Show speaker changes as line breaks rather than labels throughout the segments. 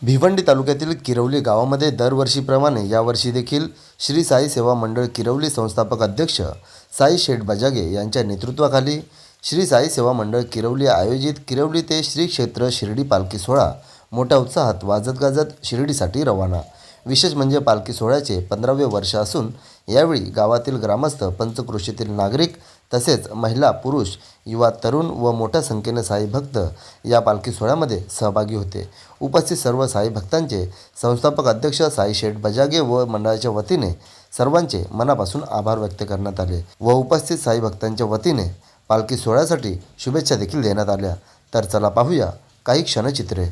भिवंडी तालुक्यातील किरवली गावामध्ये दरवर्षीप्रमाणे यावर्षी देखील श्री साई सेवा मंडळ किरवली संस्थापक अध्यक्ष साई शेठ बजागे यांच्या नेतृत्वाखाली श्री साई सेवा मंडळ किरवली आयोजित किरवली ते श्री क्षेत्र शिर्डी पालखी सोहळा मोठ्या उत्साहात वाजत गाजत शिर्डीसाठी रवाना। विशेष म्हणजे पालखी सोहळ्याचे 15वे वर्ष असून यावेळी गावातील ग्रामस्थ, पंचक्रोशीतील नागरिक तसेच महिला, पुरुष, युवा, तरुण व मोठ्या संख्येने साई भक्त या पालखी सोहळ्यामध्ये सहभागी होते। उपस्थित सर्व साई भक्तांचे संस्थापक अध्यक्ष साई शेठ बजागे व मंडळाच्या वतीने सर्वांचे मनापासून आभार व्यक्त करण्यात आले व उपस्थित साई भक्तांच्या वतीने पालखी सोहळ्यासाठी शुभेच्छा देखील देण्यात आल्या। तर चला पाहूया काही क्षणचित्रे।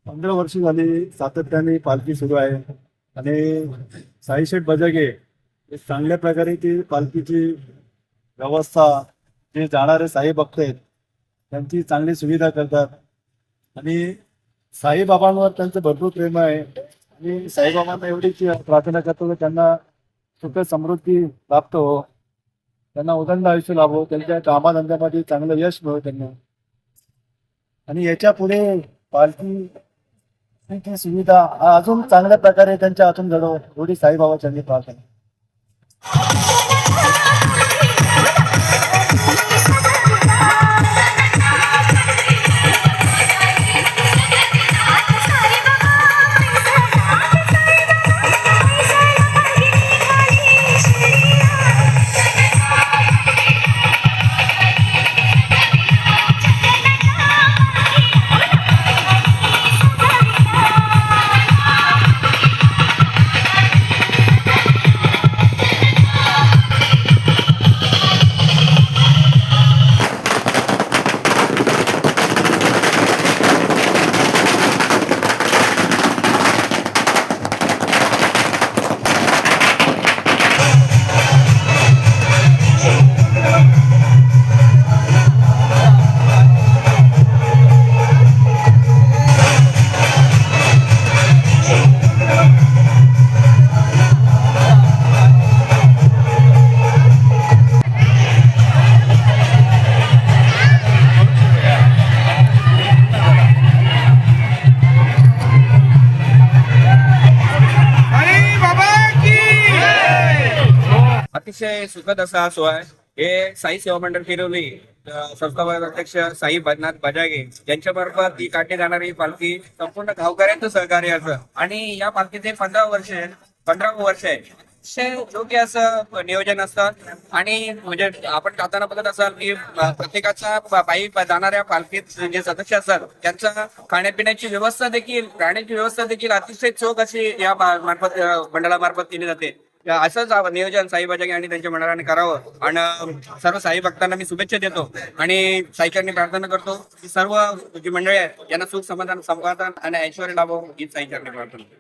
15 वर्ष झाली सातत्याने पालखी सुरू आहे आणि साईशेठ बजागे हे चांगल्या प्रकारे ती पालखीची व्यवस्था, जे जाणारे साई भक्त आहेत त्यांची चांगली सुविधा करतात आणि साईबाबांवर त्यांचं भरपूर प्रेम आहे आणि साईबाबांना एवढीच प्रार्थना करतो की त्यांना सुख समृद्धी प्राप्त हो, त्यांना उदंड आयुष्य लाभो, त्यांच्या कामाधंद्यामध्ये चांगलं यश मिळो त्यांना. आणि याच्या पुढे पालखी ची सुविधा अजून चांगल्या प्रकारे त्यांच्या हातून घडो एवढी साईबाबाच्यांनी प्रार्थना.
अतिशय सुखद असा सोहळा आहे. हे साई सेवा मंडळ किरवली संस्थापक अध्यक्ष साई भजनाथ बजागे यांच्या मार्फत ही काढली जाणारी पालखी संपूर्ण गावकऱ्यांचं सहकार्य असं आणि या पालखीचे 15 वर्ष 15 वर्ष आहे. अतिशय योग्य असं नियोजन असतं. आणि म्हणजे आपण जाताना बघत असाल की प्रत्येकाचा पायी जाणाऱ्या पालखीत जे सदस्य असतात त्यांचा खाण्यापिण्याची व्यवस्था देखील, राहण्याची व्यवस्था देखील अतिशय चोख अशी या मार्फत मंडळामार्फत केली जाते. असंच नियोजन साई बजागे आणि त्यांच्या मंडळाने करावं. आणि सर्व साई भक्तांना मी शुभेच्छा देतो आणि साईचरणी प्रार्थना करतो की सर्व जी मंडळी आहेत यांना सुख समाधान आणि ऐश्वर्य लाभो ही साईचरणी प्रार्थना.